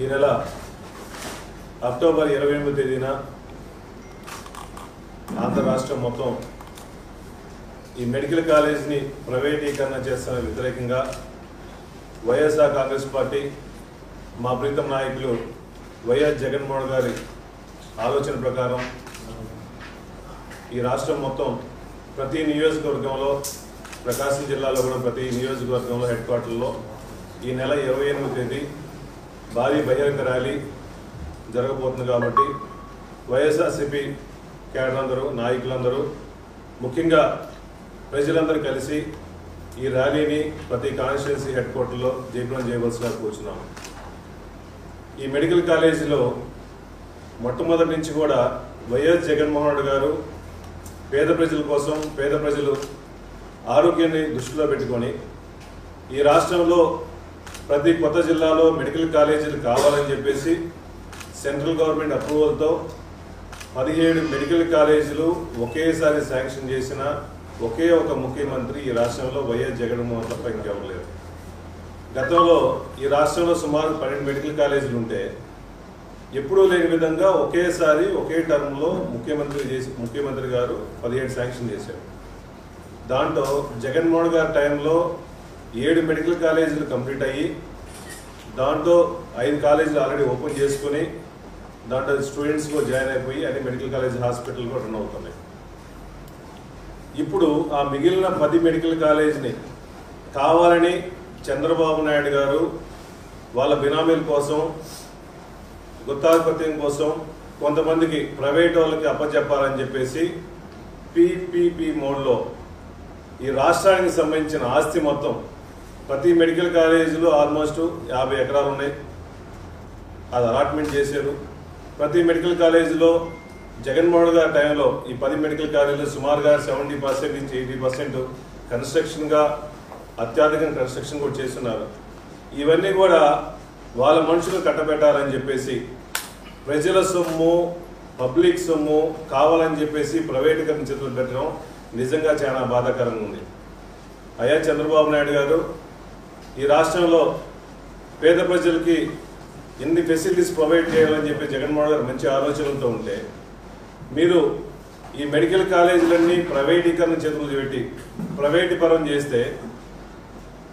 ఈ నెల అక్టోబర్ 28వ తేదీన ఆంధ్ర రాష్ట్రం మొత్తం ఈ మెడికల్ కాలేజ్ని ప్రైవేటీకరణ చేస్తున్న వ్యతిరేకంగా వైఎస్ఆర్ కాంగ్రెస్ పార్టీ మా ప్రీతం నాయకులు వైఎస్ జగన్మోహన్ గారి ఆలోచన ప్రకారం ఈ రాష్ట్రం మొత్తం ప్రతి నియోజకవర్గంలో ప్రకాశం జిల్లాలో కూడా ప్రతి నియోజకవర్గంలో హెడ్ క్వార్టర్లో ఈ నెల 28వ తేదీ భారీ బహిరంగ ర్యాలీ జరగబోతుంది కాబట్టి వైఎస్ఆర్సీపీ క్యాడర్ అందరూ నాయకులందరూ ముఖ్యంగా ప్రజలందరూ కలిసి ఈ ర్యాలీని ప్రతి కాన్స్టిట్యున్సీ హెడ్ క్వార్టర్లో జయప్రదం చేయవలసిగా కూర్చున్నాము. ఈ మెడికల్ కాలేజీలో మొట్టమొదటి నుంచి కూడా వైఎస్ జగన్మోహన్ రెడ్డి గారు పేద ప్రజల కోసం పేద ప్రజలు ఆరోగ్యాన్ని దృష్టిలో పెట్టుకొని ఈ రాష్ట్రంలో ప్రతి కొత్త జిల్లాలో మెడికల్ కాలేజీలు కావాలని చెప్పేసి సెంట్రల్ గవర్నమెంట్ అప్రూవల్తో 17 మెడికల్ కాలేజీలు ఒకేసారి శాంక్షన్ చేసిన ఒకే ఒక ముఖ్యమంత్రి ఈ రాష్ట్రంలో వైఎస్ జగన్మోహన్ తప్ప ఇంకెవరు లేరు. గతంలో ఈ రాష్ట్రంలో సుమారు 12 మెడికల్ కాలేజీలు ఉంటే ఎప్పుడూ లేని విధంగా ఒకేసారి ఒకే టర్మ్లో ముఖ్యమంత్రి గారు 17 శాంక్షన్ చేశారు. దాంట్లో జగన్మోహన్ గారి టైంలో 7 మెడికల్ కాలేజీలు కంప్లీట్ అయ్యి దాంట్లో 5 కాలేజీలు ఆల్రెడీ ఓపెన్ చేసుకుని దాంట్లో స్టూడెంట్స్ కూడా జాయిన్ అయిపోయి అన్ని మెడికల్ కాలేజ్ హాస్పిటల్ కూడా రన్ అవుతున్నాయి. ఇప్పుడు ఆ మిగిలిన 10 మెడికల్ కాలేజీని కావాలని చంద్రబాబు నాయుడు గారు వాళ్ళ బినామీల కోసం గుత్తాధిపత్యం కోసం కొంతమందికి ప్రైవేట్ వాళ్ళకి అప్పచెప్పాలని చెప్పేసి పీపీపీ మోడ్లో ఈ రాష్ట్రానికి సంబంధించిన ఆస్తి మొత్తం ప్రతి మెడికల్ కాలేజీలో ఆల్మోస్ట్ 50 ఎకరాలు ఉన్నాయి, అది అలాట్మెంట్ చేశారు. ప్రతి మెడికల్ కాలేజీలో జగన్మోహన్ గారి టైంలో ఈ 10 మెడికల్ కాలేజీలో సుమారుగా 70% నుంచి 80% కన్స్ట్రక్షన్గా అత్యధికంగా కన్స్ట్రక్షన్ కూడా చేస్తున్నారు. ఇవన్నీ కూడా వాళ్ళ మనుషులు కట్టబెట్టాలని చెప్పేసి ప్రజల సొమ్ము పబ్లిక్ సొమ్ము కావాలని చెప్పేసి ప్రైవేటీకరణ చేతులు పెట్టడం నిజంగా చాలా బాధాకరంగా ఉంది. అయ్యా చంద్రబాబు నాయుడు గారు ఈ రాష్ట్రంలో పేద ప్రజలకి ఎన్ని ఫెసిలిటీస్ ప్రొవైడ్ చేయాలని చెప్పి జగన్మోహన్ గారు మంచి ఆలోచనలతో ఉంటే మీరు ఈ మెడికల్ కాలేజీలన్నీ ప్రైవేటీకరణ చేతులు పెట్టి ప్రైవేటీకరణ చేస్తే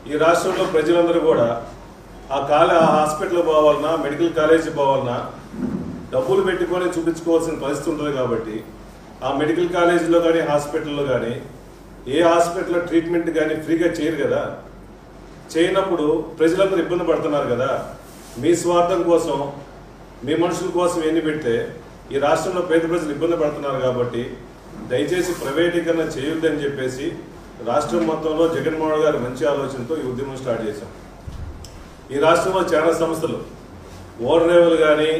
ఈ రాష్ట్రంలో ప్రజలందరూ కూడా ఆ హాస్పిటల్ పోవాలన్నా మెడికల్ కాలేజీ పోవాలన్నా డబ్బులు పెట్టుకొని చూపించుకోవాల్సిన పరిస్థితి ఉంటుంది. కాబట్టి ఆ మెడికల్ కాలేజీలో కానీ హాస్పిటల్లో కానీ ఏ హాస్పిటల్లో ట్రీట్మెంట్ కానీ ఫ్రీగా చేయరు కదా. చేయనప్పుడు ప్రజలందరూ ఇబ్బంది పడుతున్నారు కదా. మీ స్వార్థం కోసం మీ మనుషుల కోసం ఎన్ని పెడితే ఈ రాష్ట్రంలో పేద ప్రజలు ఇబ్బంది పడుతున్నారు. కాబట్టి దయచేసి ప్రైవేటీకరణ చేయొద్దని చెప్పేసి రాష్ట్రం మొత్తంలో జగన్మోహన్ గారు మంచి ఆలోచనతో ఈ ఉద్యమం స్టార్ట్ చేశాం. ఈ రాష్ట్రంలో చాలా సంస్థలు ఓడరేవులు కానీ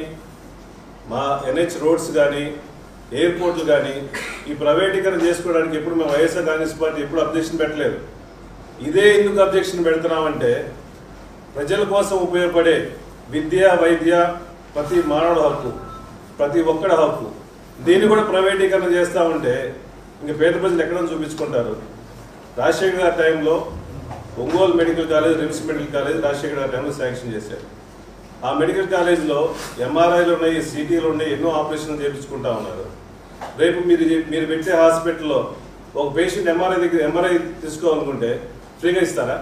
మా ఎన్హెచ్ రోడ్స్ కానీ ఎయిర్పోర్ట్లు కానీ ఈ ప్రైవేటీకరణ చేసుకోవడానికి ఎప్పుడు మేము వైఎస్ఆర్ కాంగ్రెస్ పార్టీ ఎప్పుడు అబ్జెక్షన్ పెట్టలేదు. ఇదే ఎందుకు అబ్జెక్షన్ పెడుతున్నామంటే ప్రజల కోసం ఉపయోగపడే విద్య వైద్య ప్రతి మానవుడి హక్కు ప్రతి ఒక్కడి హక్కు దీన్ని కూడా ప్రైవేటీకరణ చేస్తూ ఉంటే ఇంక పేద ప్రజలు ఎక్కడ చూపించుకుంటారు. రాజశేఖర్ గారి టైంలో Ongole medical college RIMS medical college Rajasekhar గారి టైంలో శాంక్షన్ చేశారు. ఆ మెడికల్ కాలేజ్లో ఎంఆర్ఐలు ఉన్నాయి, సిటీలు ఉన్నాయి, ఎన్నో ఆపరేషన్లు చేయించుకుంటా ఉన్నారు. రేపు మీరు పెట్టే హాస్పిటల్లో ఒక పేషెంట్ ఎంఆర్ఐ తీసుకోవాలనుకుంటే ఫ్రీగా ఇస్తారా?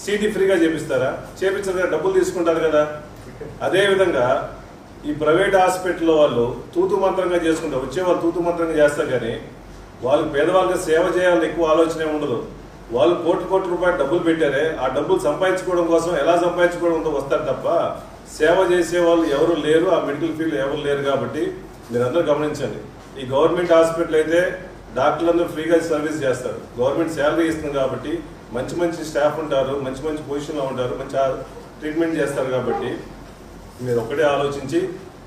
సిటీ ఫ్రీగా చేపిస్తారా? చేపించరు కదా, డబ్బులు తీసుకుంటారు కదా. అదేవిధంగా ఈ ప్రైవేట్ హాస్పిటల్లో వాళ్ళు తూతు మంత్రంగా చేసుకుంటారు. వచ్చేవాళ్ళు తూతు మంత్రంగా చేస్తారు కానీ వాళ్ళు పేదవాళ్ళకి సేవ చేయాలని ఎక్కువ ఆలోచన ఉండదు. వాళ్ళు కోట్ల రూపాయలు డబ్బులు పెట్టారే ఆ డబ్బులు సంపాదించుకోవడం కోసం ఎలా సంపాదించుకోవడంతో వస్తారు తప్ప సేవ చేసే వాళ్ళు ఎవరు లేరు. ఆ మెడికల్ ఫీల్డ్ ఎవరు లేరు. కాబట్టి మీరందరూ గమనించండి. ఈ గవర్నమెంట్ హాస్పిటల్ అయితే డాక్టర్లందరూ ఫ్రీగా సర్వీస్ చేస్తారు. గవర్నమెంట్ శాలరీ ఇస్తుంది కాబట్టి మంచి స్టాఫ్ ఉంటారు, మంచి పొజిషన్లో ఉంటారు, మంచి ట్రీట్మెంట్ చేస్తారు. కాబట్టి మీరు ఒక్కటే ఆలోచించి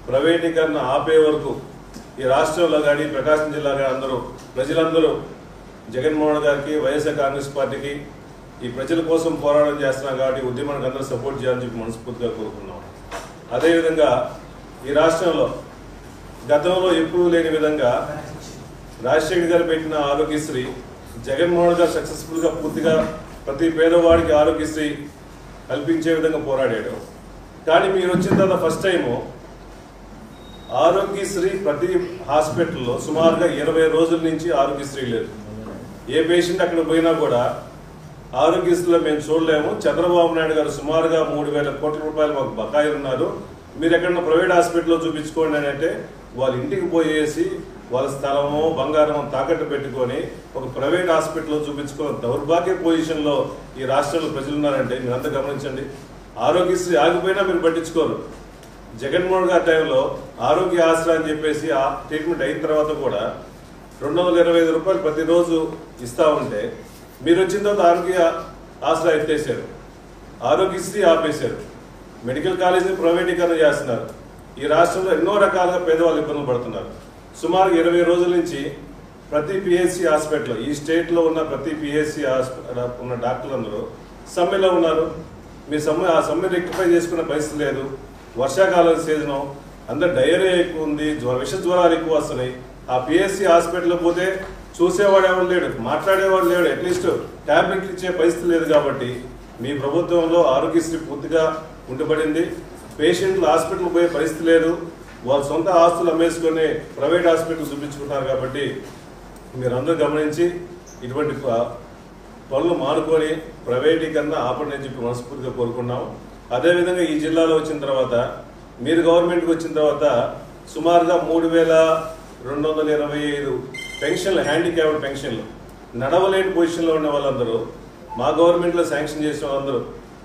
ప్రైవేటీకరణ ఆపే వరకు ఈ రాష్ట్రంలో కానీ ప్రకాశం జిల్లా కానీ ప్రజలందరూ జగన్మోహన్ గారికి వైఎస్ఆర్ కాంగ్రెస్ పార్టీకి ఈ ప్రజల కోసం పోరాటం చేస్తున్నాం. కాబట్టి ఉద్యమానికి అందరూ సపోర్ట్ చేయాలని చెప్పి మనస్ఫూర్తిగా కోరుకున్నాం. అదేవిధంగా ఈ రాష్ట్రంలో గతంలో ఎప్పుడూ లేని విధంగా రాజశేఖర్ గారు పెట్టిన ఆరోగ్యశ్రీ జగన్మోహన్ గారు సక్సెస్ఫుల్గా పూర్తిగా ప్రతి పేదవాడికి ఆరోగ్యశ్రీ కల్పించే విధంగా పోరాడాడు. కానీ మీరు వచ్చిన తర్వాత ఫస్ట్ టైము ఆరోగ్యశ్రీ ప్రతి హాస్పిటల్లో సుమారుగా 20 రోజుల నుంచి ఆరోగ్యశ్రీ లేదు. ఏ పేషెంట్ అక్కడ పోయినా కూడా ఆరోగ్యశ్రీలో మేము చూడలేము. చంద్రబాబు నాయుడు గారు సుమారుగా 3,000 కోట్ల రూపాయలు మాకు బకాయిలు ఉన్నారు, మీరు ఎక్కడన్నా ప్రైవేట్ హాస్పిటల్లో చూపించుకోండి అని అంటే వాళ్ళ ఇంటికి పోయేసి వాళ్ళ స్థలము బంగారం తాకట్టు పెట్టుకొని ఒక ప్రైవేట్ హాస్పిటల్లో చూపించుకున్న దౌర్భాగ్య పొజిషన్లో ఈ రాష్ట్రంలో ప్రజలు ఉన్నారంటే మీరంతా గమనించండి. ఆరోగ్యశ్రీ ఆగిపోయినా మీరు పట్టించుకోరు. జగన్మోహన్ గారి టైంలో ఆరోగ్య ఆసరా అని చెప్పేసి ఆ ట్రీట్మెంట్ అయిన తర్వాత కూడా 225 రూపాయలు ప్రతిరోజు ఇస్తా ఉంటే మీరు వచ్చిన తర్వాత ఆరోగ్య ఆసరా ఎత్తేసారు, ఆరోగ్యశ్రీ ఆపేశారు, మెడికల్ కాలేజీని ప్రైవేటీకరణ చేస్తున్నారు. ఈ రాష్ట్రంలో ఎన్నో రకాలుగా పేదవాళ్ళు ఇబ్బందులు పడుతున్నారు. సుమారు 20 రోజుల నుంచి ప్రతి పిహెచ్సి హాస్పిటల్ ఈ స్టేట్లో ఉన్న ప్రతి పిహెచ్సి హాస్పిటల్ ఉన్న డాక్టర్లందరూ సమ్మెలో ఉన్నారు. మీ ఆ సమ్మె రెక్టిఫై చేసుకునే పరిస్థితి లేదు. వర్షాకాలం సీజను, అందరు డయేరియా ఎక్కువ ఉంది, విష జ్వరాలు ఎక్కువ వస్తున్నాయి. ఆ పిహెచ్సి హాస్పిటల్ పోతే చూసేవాడు ఎవరు లేడు, మాట్లాడేవాడు లేడు, అట్లీస్ట్ ట్యాబ్లెట్లు ఇచ్చే పరిస్థితి లేదు. కాబట్టి మీ ప్రభుత్వంలో ఆరోగ్యశ్రీ పూర్తిగా ఉండిపడింది. పేషెంట్లు హాస్పిటల్ పోయే పరిస్థితి లేదు, వాళ్ళ సొంత ఆస్తులు అమ్మేసుకొని ప్రైవేట్ హాస్పిటల్ చూపించుకుంటారు. కాబట్టి మీరందరూ గమనించి ఇటువంటి పనులు మానుకొని ప్రైవేటీకరణ ఆపండి అని చెప్పి మనస్ఫూర్తిగా కోరుకున్నాము. అదేవిధంగా ఈ జిల్లాలో వచ్చిన తర్వాత మీరు గవర్నమెంట్కి వచ్చిన తర్వాత సుమారుగా 3,225 పెన్షన్లు, హ్యాండిక్యాప్డ్ పెన్షన్లు, నడవలేని పొజిషన్లో ఉన్న వాళ్ళందరూ మా గవర్నమెంట్లో శాంక్షన్ చేసిన వాళ్ళందరూ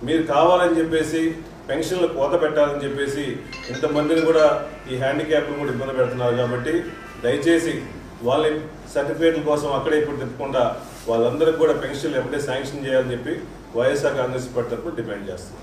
మీరు కావాలని చెప్పేసి పెన్షన్లు కోత పెట్టాలని చెప్పేసి ఇంతమందిని కూడా ఈ హ్యాండిక్యాప్లు కూడా ఇబ్బంది పెడుతున్నారు. కాబట్టి దయచేసి వాళ్ళ సర్టిఫికేట్ల కోసం అక్కడే ఇప్పుడు తిప్పకుండా వాళ్ళందరికీ కూడా పెన్షన్లు ఎప్పుడే శాంక్షన్ చేయాలని చెప్పి వైఎస్ఆర్ కాంగ్రెస్ పార్టీ తరఫున డిమాండ్ చేస్తుంది.